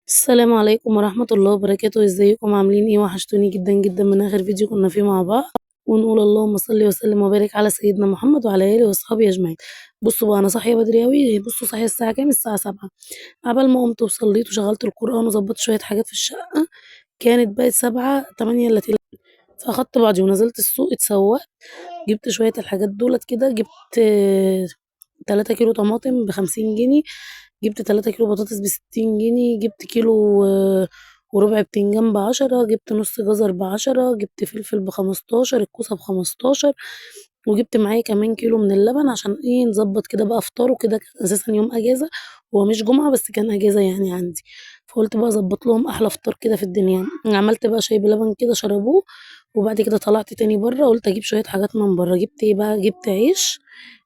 السلام عليكم ورحمة الله وبركاته، ازيكم عاملين ايه؟ وحشتوني جدا جدا من اخر فيديو كنا فيه مع بعض. ونقول اللهم صل وسلم وبارك على سيدنا محمد وعلى اله واصحابه اجمعين. بصوا بقى، انا صاحيه بدري اوي. بصوا صاحيه الساعه كام؟ الساعه 7. عبال ما قمت وصليت وشغلت القرآن وظبطت شويه حاجات في الشقه، كانت بقت 7 8 الا تلت. فاخدت بعضي ونزلت السوق اتسوقت، جبت شويه الحاجات دولت كده. جبت 3 كيلو طماطم ب50 جنيه، جبت 3 كيلو بطاطس ب60 جنيه، جبت كيلو وربع بتنجان ب10، جبت نص جزر ب10، جبت فلفل ب15، الكوسة ب15. وجبت معايا كمان كيلو من اللبن عشان ايه نظبط كده بقى فطار وكده. كان اساسا يوم اجازة، هو مش جمعة بس كان اجازة يعني عندي. فقلت بقى اظبط لهم احلى فطار كده في الدنيا. عملت بقى شاي بلبن كده شربوه. وبعد كده طلعت تاني بره، قلت اجيب شوية حاجات من بره. جبت ايه بقى؟ جبت عيش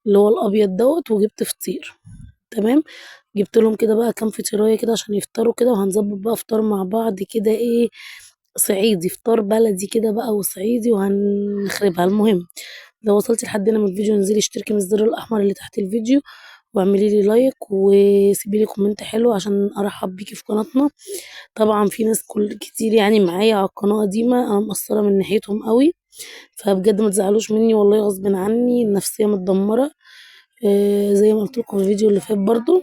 اللي هو الابيض دوت، وجبت فطير. تمام. جبت لهم كده بقى كام فطيرايه كده عشان يفطروا كده، وهنظبط بقى فطار مع بعض كده ايه، صعيدي، فطار بلدي كده بقى وصعيدي، وهنخربها. المهم، لو وصلتي لحد هنا من الفيديو انزلي اشتركي من الزر الاحمر اللي تحت الفيديو، واعملي لي لايك وسيبي لي كومنت حلو عشان ارحب بيكي في قناتنا. طبعا في ناس كتير يعني معايا على القناه قديمه، انا مقصره من ناحيتهم قوي. فبجد ما تزعلوش مني، والله غصب عني، النفسيه متدمره. زي ما قلت لكم في الفيديو اللي فات برضو.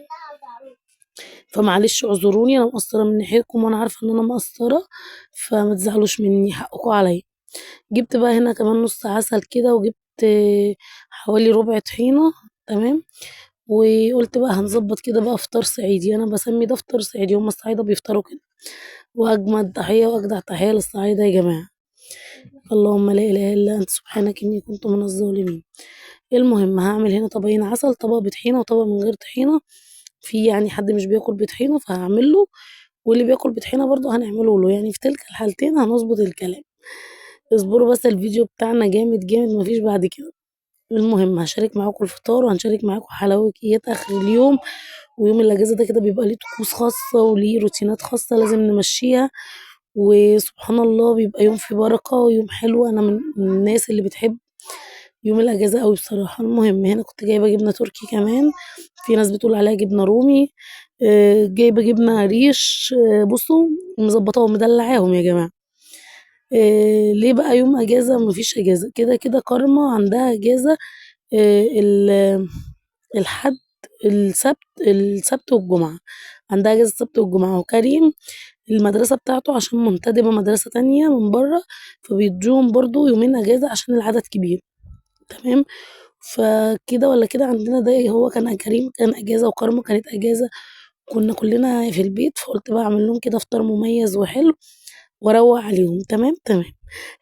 فمعلش اعذروني، انا مقصره من ناحيتكم وانا عارفه ان انا مقصره، فما تزعلوش مني، حقكم عليا. جبت بقى هنا كمان نص عسل كده، وجبت حوالي ربع طحينه. تمام. وقلت بقى هنظبط كده بقى فطار صعيدي، انا بسمي ده فطار صعيدي، هم الصعايده بيفطروا كده. واجمد تحيه واجدع تحيه للصعايده يا جماعه. اللهم لا اله الا انت سبحانك اني كنت من الظالمين. المهم، هعمل هنا طبقين عسل، طبق بطحينه وطبق من غير طحينه. في يعني حد مش بياكل بطحينه فهعمل له، واللي بياكل بطحينه برضه هنعمله له، يعني في تلك الحالتين هنظبط الكلام. اصبروا بس، الفيديو بتاعنا جامد جامد مفيش بعد كده. المهم، هشارك معاكم الفطار وهنشارك معاكم حلويات اخر اليوم. ويوم الاجازه ده كده بيبقى ليه طقوس خاصه وليه روتينات خاصه لازم نمشيها. وسبحان الله بيبقى يوم فيه بركه ويوم حلو. انا من الناس اللي بتحب يوم الاجازه قوي بصراحه. المهم، هنا كنت جايبه جبنه تركي كمان، في ناس بتقول عليها جبنه رومي. جايبه جبنه ريش. بصوا، مظبطاهم ومدلعاهم يا جماعه. ليه بقى يوم اجازه؟ مفيش اجازه، كده كده كارما عندها اجازه. الحد، السبت والجمعه. عندها اجازه السبت والجمعه. وكريم المدرسه بتاعته عشان منتدبه مدرسه تانية من بره، فبيدوهم برضو يومين اجازه عشان العدد كبير. تمام. فكده ولا كده عندنا ده هو كان كريم كان اجازه وكرمه كانت اجازه، كنا كلنا في البيت. فقلت بقى اعمل لهم كده فطار مميز وحلو واروق عليهم. تمام تمام.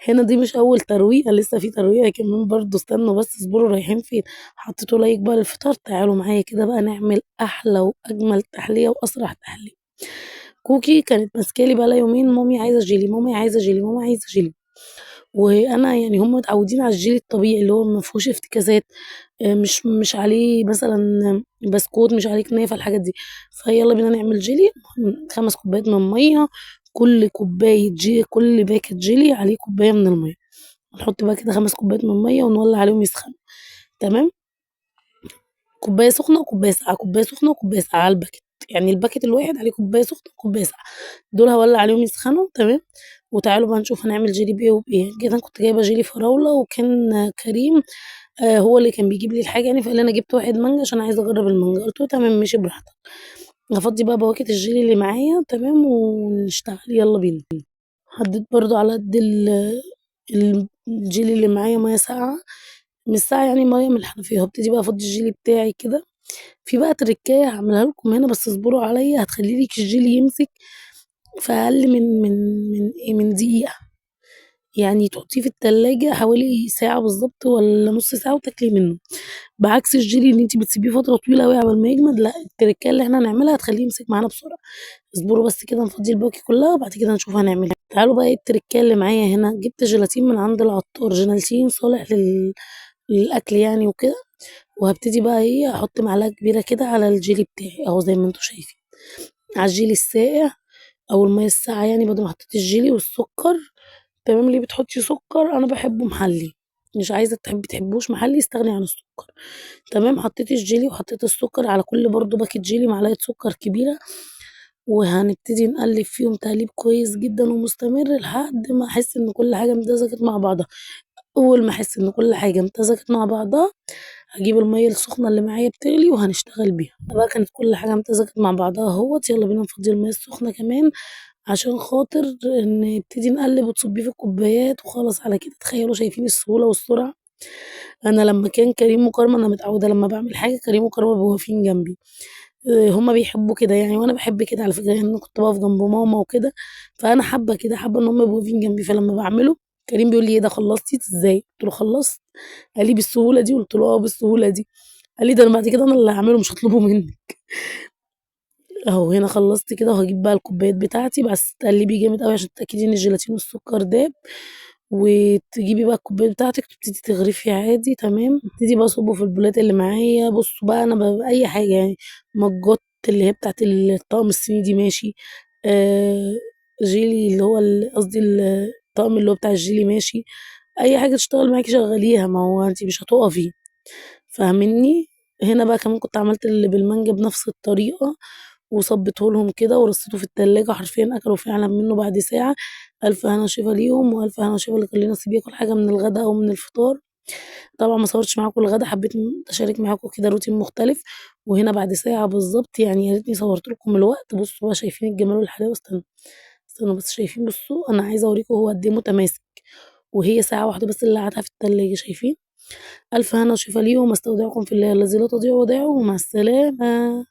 هنا دي مش اول ترويقه، لسه في ترويقه كمان برضو. استنوا بس، اصبروا، رايحين فين؟ حطيتوا لايك بقى للفطار، تعالوا معايا كده بقى نعمل احلى واجمل تحليه واسرع تحليه. كوكي كانت ماسكالي بقى لها يومين، مامي عايزه جيلي، مامي عايزه جيلي، مامي عايزه جيلي. وانا يعني هم متعودين على الجيلي الطبيعي اللي هو ما فيهوش افتكاسات. مش عليه مثلا بسكوت، مش عليه كنافه، الحاجات دي. فيلا بينا نعمل جيلي. 5 كوبايات من ميه، كل كوبايه جيلي، كل باكت جيلي عليه كوبايه من الميه. نحط بقى كده 5 كوبايات من ميه ونولع عليهم يسخنوا. تمام. كوبايه سخنه وكوبايه ساقعه، كوبايه سخنه وكوبايه ساقعه على الباكت. يعني الباكت الواحد عليه كوبايه سخنه وكوبايه ساقعه. دول هولع عليهم يسخنوا. تمام. وتعالوا بقى نشوف هنعمل جيلي بايه وبايه. كده أنا كنت جايبه جيلي فراوله، وكان كريم هو اللي كان بيجيب لي الحاجه يعني. فقال لي انا جبت واحد مانجا عشان عايزه اجرب المانجا. قلت له تمام ماشي براحتك. هفضي بقى بواكت الجيلي اللي معايا. تمام. ونشتغل، يلا بينا. حطيت برضو على قد الجيلي اللي معايا ميه ساقعه، مش ساقعه يعني، ميه من الحنفيه. هبتدي بقى افضي الجيلي بتاعي كده. في بقى تركايه هعملها لكم هنا، بس اصبروا عليا، هتخلي لك الجيلي يمسك في اقل من دقيقه. يعني تحطيه في التلاجة حوالي ساعة بالظبط ولا نص ساعة وتاكلي منه. بعكس الجيلي اللي انت بتسيبيه فترة طويلة قوي عبال ما يجمد، لا، التركية اللي احنا هنعملها هتخليه يمسك معانا بسرعة. اصبروا بس كده، نفضي الباقي كلها وبعد كده نشوف هنعمل ايه. تعالوا بقى، ايه التركية اللي معايا هنا؟ جبت جيلاتين من عند العطار، جيلاتين صالح للأكل يعني وكده. وهبتدي بقى ايه، احط معلقة كبيرة كده على الجيلي بتاعي اهو زي ما انتوا شايفين، على الجيلي الساقع او المية الساقعة يعني، بعد ما حطيت الجيلي والسكر. تمام. ليه بتحطي سكر؟ انا بحبه محلي، مش عايزه تحبوش محلي استغني عن السكر. تمام. حطيت الجيلي وحطيت السكر على كل برضو باكيت جيلي معلقه سكر كبيره. وهنبتدي نقلّب فيهم تقليب كويس جدًا ومستمر لحد ما أحس إن كل حاجة امتزجت مع بعضها. أول ما أحس إن كل حاجة امتزجت مع بعضها، هاجيب المَيّة السخنة اللي معايا بتغلي وهنشتغل بيها. بقى كانت كل حاجة امتزجت مع بعضها أهوّة، يالّا بينا نفضّي المَيّة السخنة كمان عشان خاطر نبتدي نقلّب وتصُبّيه في الكوبايات وخلاص على كده. تخيّلوا شايفين السهولة والسرعة؟ أنا لمّا كان كريم وكرامة أنا متعودة لمّا باعمل حاجة كريم وكرامة بيبقوا واقفين جنبي. هُم بيحبّوا كده يعني وأنا باحب كده على فكرة، لإن أنا كنت باقف جنب ماما وكده، فأنا حابة كده، حابة إن هُم يبقوا واقفين جنبي، فلمّا باعمله كريم بيقول لي: "إيه ده خلّصتِ؟ إزاي؟" قُلت له: "خلّصت." قال لي: "بالسهولة دي؟" قُلت له: "آه بالسهولة دي." قال لي: "ده أنا بعد كده أنا اللي هاعمله مش هاطلبه منِّك." أهو هنا خلّصت كده وهاجيب بقى الكوبايات بتاعتي، بس تقلّبي جامد أوي عشان تتأكدي إن الجيلاتين والسكر داب، وتجيبي بقى الكوباية بتاعتِك وتبتدي تغرفي عادي تمام، ابتدي بقى أصُبّه في البولات اللي معايا. بُصّوا بقى أنا أي حاجة يعني مجّات اللي هي بتاعة الطقم الصيني دي ماشي، جيلي اللي هو قصدي الطقم اللي هو بتاع الجيلي ماشي، أي حاجة تشتغل معاكِ شغّليها، ما هو أنتِ مش هتُقفي، فاهمينّي؟ هنا بقى كمان كنت عملت اللي بالمانجا بنفس الطريقة، وصبّيته لهم كده ورصيته في التلاجة، حرفيًا أكلوا فعلًا منه بعد ساعة. ألف هنا وشفا ليهم، وألف هنا وشفا اللي كان ليه نصيب ياكل حاجة من الغدا أو من الفطار. طبعًا ما صوّرتش معاكم الغدا، حبيت أشارك معاكم كده روتين مختلف. وهنا بعد ساعة بالضبط يعني يا ريتني صوّرت لكم الوقت. بُصّوا بقى شايفين الجمال والحلاوة؟ استنوا بس شايفين؟ بُصّوا أنا عايزة أوريكم هو قد إيه متماسك، وهي ساعة واحدة بس اللي قعدها في التلاجة، شايفين؟ ألف هنا وشفا ليهم، أستودعكم في الله الذي لا تضيع ودائعه، ومع السلامة.